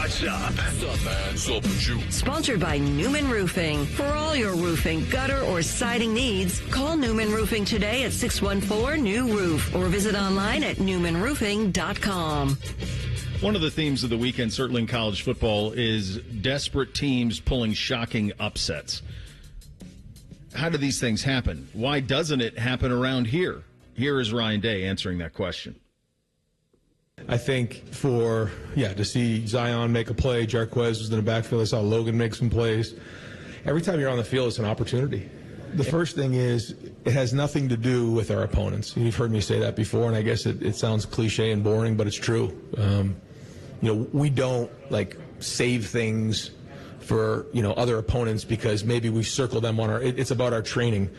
What's up? What's up, man? What's up with you? Sponsored by Newman Roofing. For all your roofing, gutter, or siding needs, call Newman Roofing today at 614-NEW-ROOF or visit online at newmanroofing.com. One of the themes of the weekend, certainly in college football, is desperate teams pulling shocking upsets. How do these things happen? Why doesn't it happen around here? Here is Ryan Day answering that question. I think to see Zion make a play, Jarquez was in the backfield, I saw Logan make some plays. Every time you're on the field, it's an opportunity. The first thing is it has nothing to do with our opponents. You've heard me say that before, and I guess it sounds cliche and boring, but it's true. We don't save things for other opponents because maybe we circle them on it's about our training.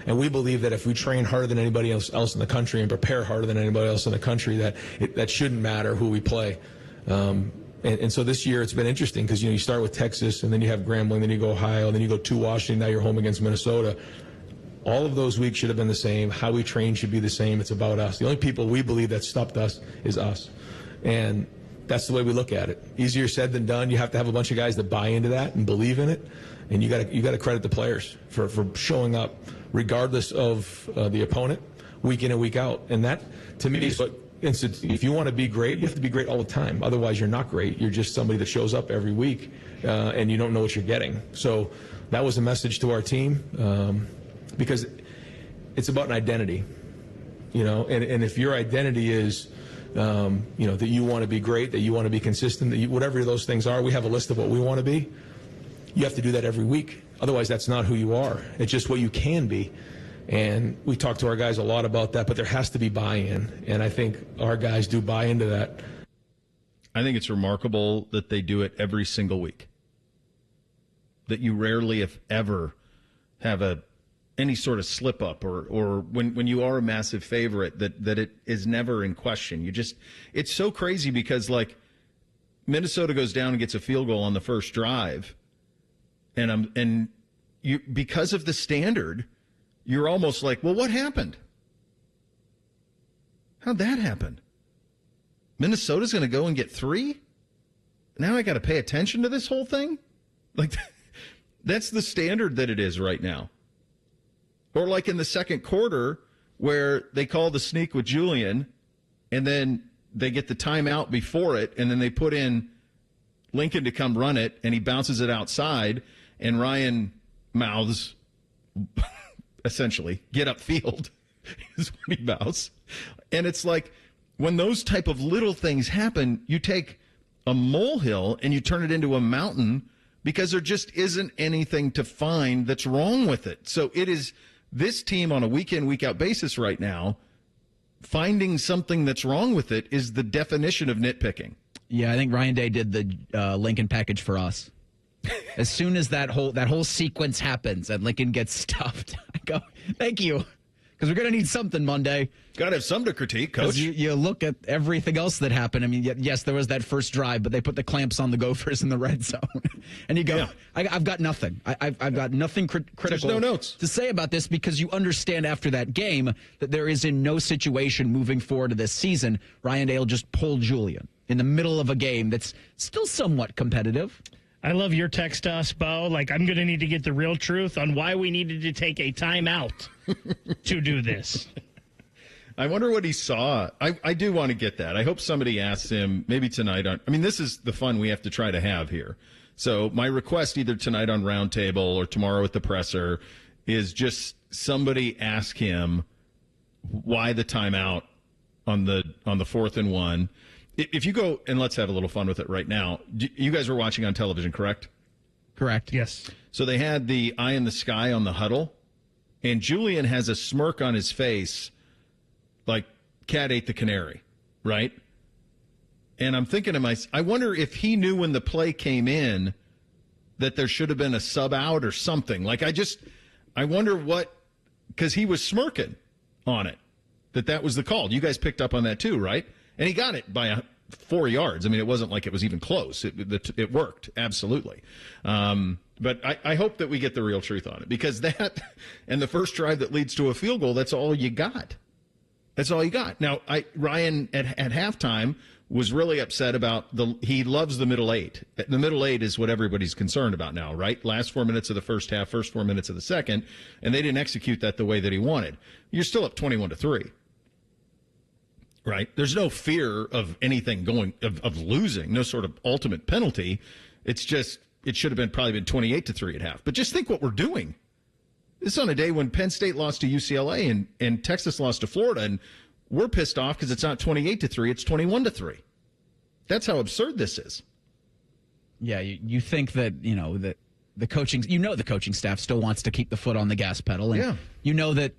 And we believe that if we train harder than anybody else in the country and prepare harder than anybody else in the country, that shouldn't matter who we play. And so this year it's been interesting because you start with Texas, and then you have Grambling, then you go Ohio, then you go to Washington, now you're home against Minnesota. All of those weeks should have been the same. How we train should be the same. It's about us. The only people we believe that stopped us is us. And that's the way we look at it. Easier said than done. You have to have a bunch of guys that buy into that and believe in it. And you got to credit the players for showing up regardless of the opponent, week in and week out. And that, to me, is what if you want to be great, you have to be great all the time. Otherwise, you're not great. You're just somebody that shows up every week, and you don't know what you're getting. So that was a message to our team because it's about an identity, And if your identity is, that you want to be great, that you want to be consistent, whatever those things are, we have a list of what we want to be. You have to do that every week. Otherwise, that's not who you are. It's just what you can be. And we talk to our guys a lot about that, but there has to be buy-in. And I think our guys do buy into that. I think it's remarkable that they do it every single week. That you rarely, if ever, have any sort of slip-up or when you are a massive favorite, that it is never in question. It's so crazy because, Minnesota goes down and gets a field goal on the first drive. And you, because of the standard, you're almost like, well, what happened? How'd that happen? Minnesota's going to go and get 3? Now I got to pay attention to this whole thing? That's the standard that it is right now. Or like in the second quarter where they call the sneak with Julian and then they get the timeout before it and then they put in Lincoln to come run it and he bounces it outside. And Ryan mouths, essentially, get upfield is when he mouths. And it's like when those type of little things happen, you take a molehill and you turn it into a mountain because there just isn't anything to find that's wrong with it. So it is this team on a week-in, week-out basis right now, finding something that's wrong with it is the definition of nitpicking. Yeah, I think Ryan Day did the Lincoln package for us. As soon as that whole sequence happens and Lincoln gets stuffed, I go, thank you, because we're going to need something Monday. Got to have some to critique, Coach. You look at everything else that happened. I mean, yes, there was that first drive, but they put the clamps on the Gophers in the red zone. And you go, yeah. I've got nothing. I've got nothing critical There's no notes to say about this because you understand after that game that there is in no situation moving forward to this season, Ryan Day will just pull Julian in the middle of a game that's still somewhat competitive. I love your text to us, Beau. I'm going to need to get the real truth on why we needed to take a timeout to do this. I wonder what he saw. I do want to get that. I hope somebody asks him maybe tonight this is the fun we have to try to have here. So my request either tonight on Roundtable or tomorrow at the presser is just somebody ask him why the timeout on the 4th and 1. If you go, and let's have a little fun with it right now. You guys were watching on television, correct? Correct. Yes. So they had the eye in the sky on the huddle, and Julian has a smirk on his face like cat ate the canary, right? And I'm thinking to myself, I wonder if he knew when the play came in that there should have been a sub out or something. I wonder what, because he was smirking on it, that was the call. You guys picked up on that too, right? And he got it by 4 yards. I mean, it wasn't like it was even close. It worked, absolutely. But I hope that we get the real truth on it, because that and the first drive that leads to a field goal, that's all you got. That's all you got. Now, Ryan at halftime was really upset about he loves the middle eight. The middle eight is what everybody's concerned about now, right? Last 4 minutes of the first half, first 4 minutes of the second, and they didn't execute that the way that he wanted. You're still up 21-3. Right? There's no fear of anything of losing, no sort of ultimate penalty. It's just, it should have probably been 28-3 at half. But just think what we're doing. This is on a day when Penn State lost to UCLA and Texas lost to Florida, and we're pissed off because it's not 28-3, it's 21-3. That's how absurd this is. Yeah, you think that, that the coaching, the coaching staff still wants to keep the foot on the gas pedal. And you know that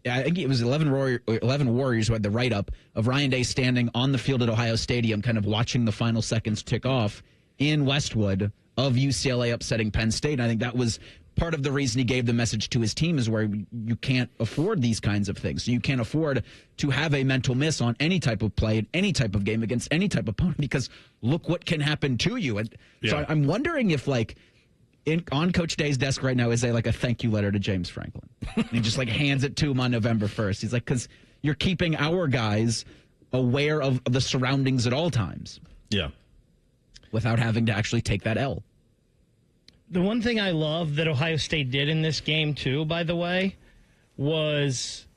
I think it was 11 Warriors who had the write-up of Ryan Day standing on the field at Ohio Stadium, kind of watching the final seconds tick off in Westwood of UCLA upsetting Penn State. And I think that was part of the reason he gave the message to his team, is where you can't afford these kinds of things. So you can't afford to have a mental miss on any type of play in any type of game against any type of opponent, because look what can happen to you. And so I'm wondering if, on Coach Day's desk right now is a thank you letter to James Franklin. And he just hands it to him on November 1st. He's like, because you're keeping our guys aware of the surroundings at all times. Yeah. Without having to actually take that L. The one thing I love that Ohio State did in this game, too, by the way, was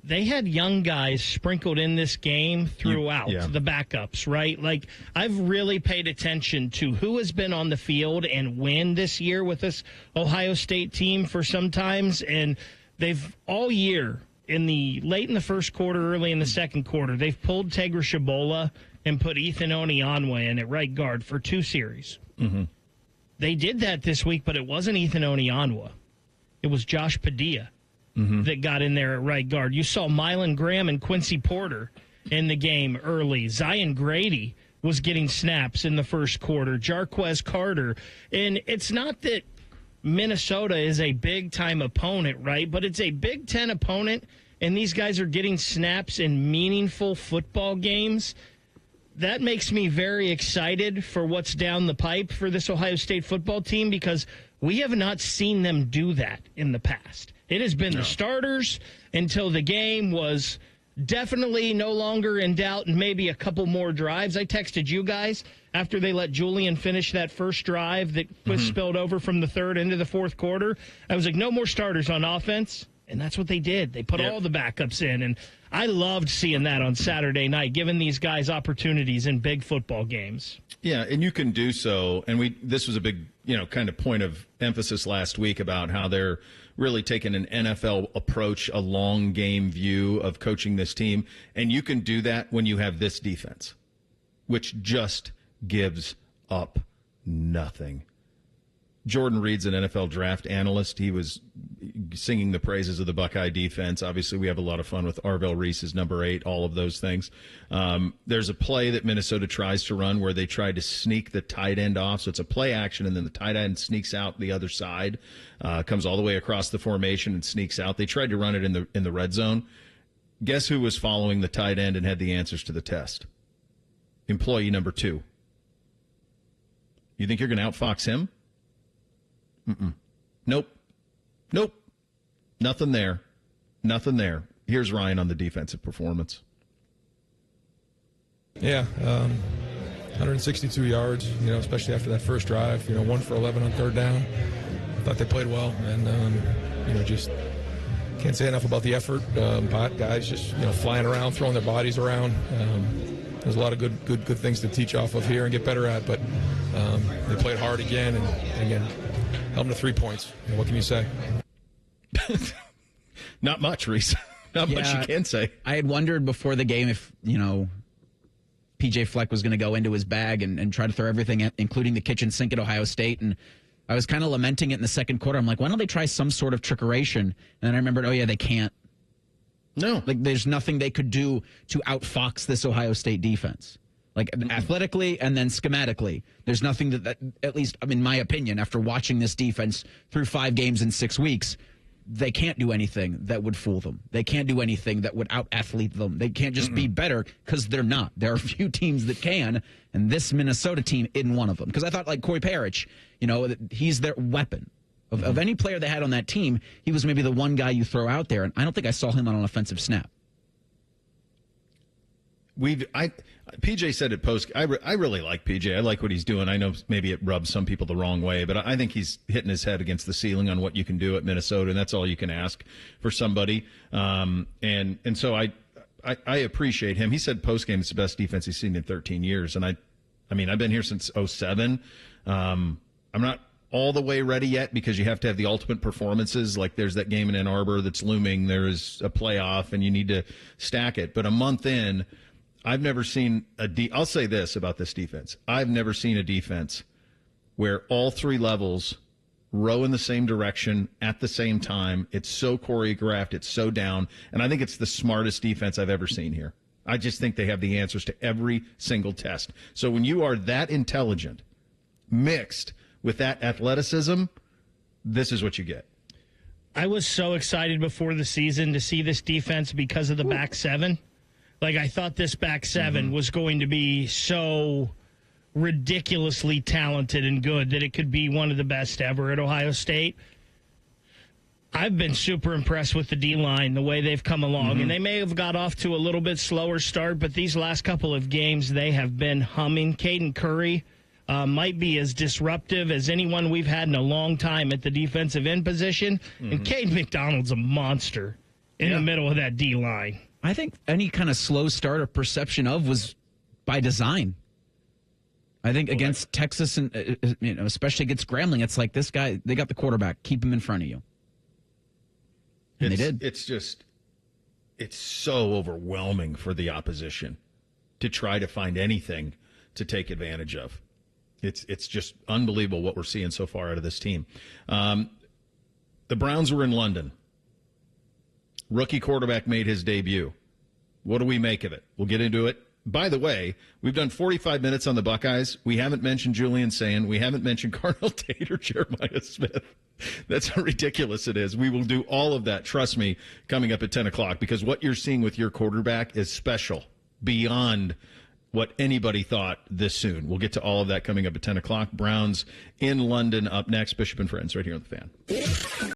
they had young guys sprinkled in this game throughout, the backups, right? I've really paid attention to who has been on the field and when this year with this Ohio State team for sometimes, and they've all year, late in the first quarter, early in the second quarter, they've pulled Tegra Shabola and put Ethan Onianwe in at right guard for 2 series. Mm-hmm. They did that this week, but it wasn't Ethan Onianwe. It was Josh Padilla that got in there at right guard. You saw Mylan Graham and Quincy Porter in the game early. Zion Grady was getting snaps in the first quarter. Jarquez Carter. And it's not that Minnesota is a big-time opponent, right? But it's a Big Ten opponent, and these guys are getting snaps in meaningful football games. That makes me very excited for what's down the pipe for this Ohio State football team, because we have not seen them do that in the past. It has been the starters until the game was definitely no longer in doubt and maybe a couple more drives. I texted you guys after they let Julian finish that first drive that was spilled over from the third into the fourth quarter. I was like, no more starters on offense. And that's what they did. They put all the backups in. And I loved seeing that on Saturday night, giving these guys opportunities in big football games. Yeah, and you can do so. And this was a big, kind of point of emphasis last week about how they're really taking an NFL approach, a long game view of coaching this team. And you can do that when you have this defense, which just gives up nothing. Jordan Reed's an NFL draft analyst. He was singing the praises of the Buckeye defense. Obviously, we have a lot of fun with Arvell Reese's number 8, all of those things. There's a play that Minnesota tries to run where they try to sneak the tight end off. So it's a play action, and then the tight end sneaks out the other side, comes all the way across the formation and sneaks out. They tried to run it in the red zone. Guess who was following the tight end and had the answers to the test? Employee number 2. You think you're going to outfox him? Nope. Nothing there. Here's Ryan on the defensive performance. Yeah, 162 yards, especially after that first drive, 1 for 11 on third down. I thought they played well, and, just can't say enough about the effort. Guys just, flying around, throwing their bodies around. There's a lot of good things to teach off of here and get better at, but they played hard again, and again, held them to 3 points. What can you say? Not much, Reese. Not much you can say. I had wondered before the game if, P.J. Fleck was going to go into his bag and try to throw everything, including the kitchen sink at Ohio State. And I was kind of lamenting it in the second quarter. I'm like, why don't they try some sort of trickeration? And then I remembered, they can't. No. There's nothing they could do to outfox this Ohio State defense. Athletically and then schematically, there's nothing that, at least in my opinion, after watching this defense through 5 games in 6 weeks, they can't do anything that would fool them. They can't do anything that would out-athlete them. They can't just be better, because they're not. There are a few teams that can, and this Minnesota team isn't one of them. Because I thought, Corey Parrish, he's their weapon. Of any player they had on that team, he was maybe the one guy you throw out there, and I don't think I saw him on an offensive snap. PJ said it post. I really like PJ. I like what he's doing. I know maybe it rubs some people the wrong way, but I think he's hitting his head against the ceiling on what you can do at Minnesota, and that's all you can ask for somebody. And so I appreciate him. He said post game it's the best defense he's seen in 13 years, and I mean I've been here since 2007. I'm not all the way ready yet because you have to have the ultimate performances. Like there's that game in Ann Arbor that's looming. There is a playoff, and you need to stack it. But a month in, I've never seen I'll say this about this defense. I've never seen a defense where all three levels row in the same direction at the same time. It's so choreographed. It's so down. And I think it's the smartest defense I've ever seen here. I just think they have the answers to every single test. So when you are that intelligent, mixed with that athleticism, this is what you get. I was so excited before the season to see this defense because of the back seven. Like, I thought this back seven was going to be so ridiculously talented and good that it could be one of the best ever at Ohio State. I've been super impressed with the D-line, the way they've come along. And they may have got off to a little bit slower start, but these last couple of games, they have been humming. Caden Curry might be as disruptive as anyone we've had in a long time at the defensive end position. And Caden McDonald's a monster in the middle of that D-line. I think any kind of slow start or perception of was by design. I think against Texas, and especially against Grambling, it's like this guy, they got the quarterback. Keep him in front of you. And they did. It's so overwhelming for the opposition to try to find anything to take advantage of. It's just unbelievable what we're seeing so far out of this team. The Browns were in London. Rookie quarterback made his debut. What do we make of it? We'll get into it. By the way, we've done 45 minutes on the Buckeyes. We haven't mentioned Julian Sayin. We haven't mentioned Cardinal Tate or Jeremiah Smith. That's how ridiculous it is. We will do all of that, trust me, coming up at 10 o'clock, because what you're seeing with your quarterback is special, beyond what anybody thought this soon. We'll get to all of that coming up at 10 o'clock. Browns in London up next. Bishop and Friends right here on The Fan.